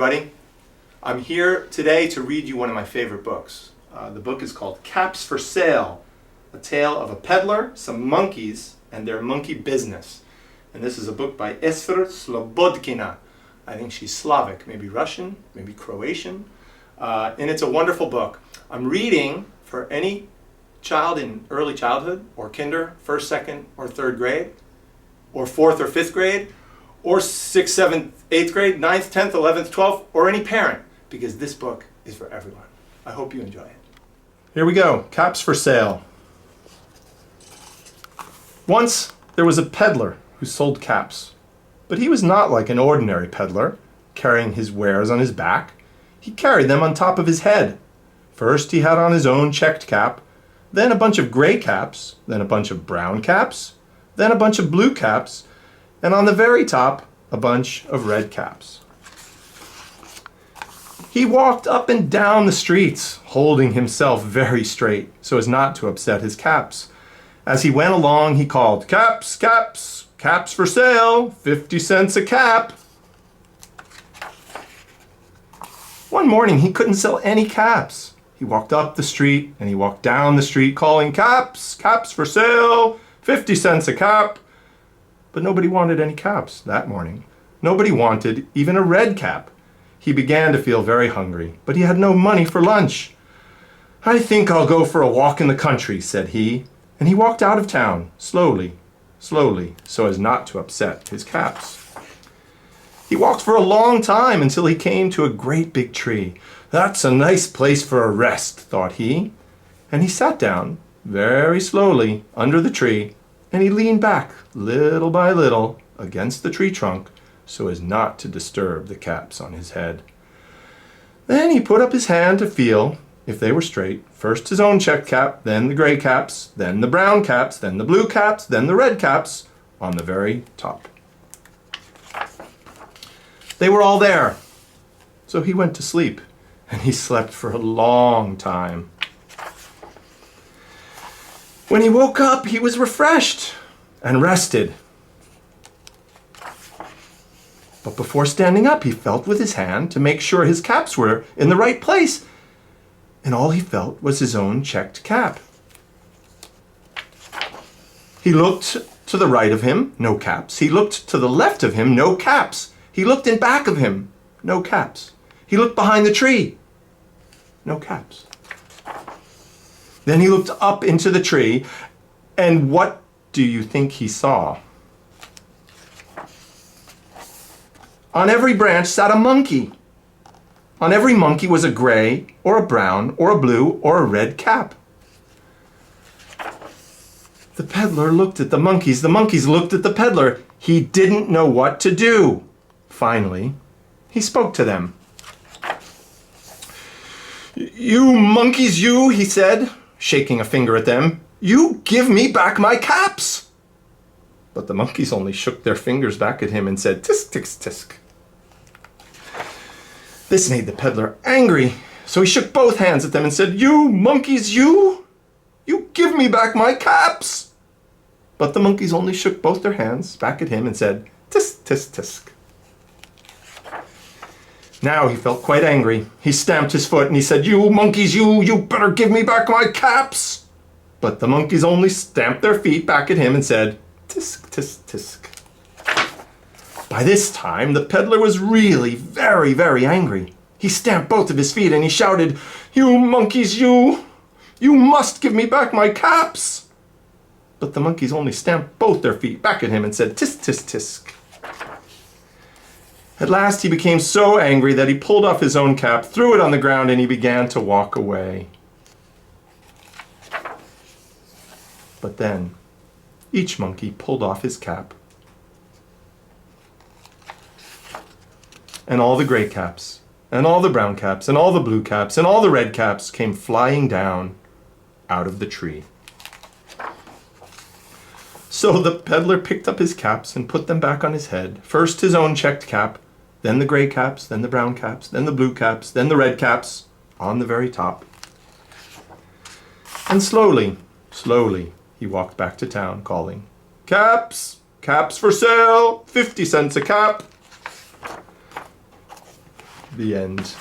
everybody. I'm here today to read you one of my favorite books. The book is called Caps for Sale, a tale of a peddler, some monkeys, and their monkey business. And this is a book by Esther Slobodkina. I think she's Slavic, maybe Russian, maybe Croatian. And it's a wonderful book. I'm reading for any child in early childhood, or kinder, first, second, or third grade, or fourth or fifth grade, or 6th, 7th, 8th grade, 9th, 10th, 11th, 12th, or any parent, because this book is for everyone. I hope you enjoy it. Here we go, Caps for Sale. Once there was a peddler who sold caps, but he was not like an ordinary peddler, carrying his wares on his back. He carried them on top of his head. First he had on his own checked cap, then a bunch of gray caps, then a bunch of brown caps, then a bunch of blue caps, and on the very top, a bunch of red caps. He walked up and down the streets, holding himself very straight so as not to upset his caps. As he went along, he called, "Caps, caps, caps for sale, 50 cents a cap." One morning, he couldn't sell any caps. He walked up the street and he walked down the street calling, "Caps, caps for sale, 50 cents a cap." But nobody wanted any caps that morning. Nobody wanted even a red cap. He began to feel very hungry, but he had no money for lunch. "I think I'll go for a walk in the country," said he, and he walked out of town, slowly, slowly, so as not to upset his caps. He walked for a long time until he came to a great big tree. "That's a nice place for a rest," thought he, and he sat down very slowly under the tree, and he leaned back little by little against the tree trunk so as not to disturb the caps on his head. Then he put up his hand to feel if they were straight. First his own checked cap, then the gray caps, then the brown caps, then the blue caps, then the red caps on the very top. They were all there. So he went to sleep, and he slept for a long time. When he woke up, he was refreshed and rested. But before standing up, he felt with his hand to make sure his caps were in the right place. And all he felt was his own checked cap. He looked to the right of him, no caps. He looked to the left of him, no caps. He looked in back of him, no caps. He looked behind the tree, no caps. Then he looked up into the tree, and what do you think he saw? On every branch sat a monkey. On every monkey was a gray, or a brown, or a blue, or a red cap. The peddler looked at the monkeys looked at the peddler. He didn't know what to do. Finally, he spoke to them. "You monkeys, you," he said, shaking a finger at them, "you give me back my caps." But the monkeys only shook their fingers back at him and said, "Tisk, tisk, tisk." This made the peddler angry, so he shook both hands at them and said, "You monkeys, you give me back my caps." But the monkeys only shook both their hands back at him and said, "Tisk, tisk, tisk." Now he felt quite angry. He stamped his foot and he said, "You monkeys, you better give me back my caps." But the monkeys only stamped their feet back at him and said, "Tisk, tisk, tisk." By this time, the peddler was really very, very angry. He stamped both of his feet and he shouted, "You monkeys, you must give me back my caps." But the monkeys only stamped both their feet back at him and said, "Tisk, tisk, tisk." At last he became so angry that he pulled off his own cap, threw it on the ground, and he began to walk away. But then each monkey pulled off his cap, and all the gray caps, and all the brown caps, and all the blue caps, and all the red caps came flying down out of the tree. So the peddler picked up his caps and put them back on his head. First his own checked cap, then the gray caps, then the brown caps, then the blue caps, then the red caps on the very top. And slowly, slowly, he walked back to town calling, "Caps, caps for sale, 50 cents a cap." The end.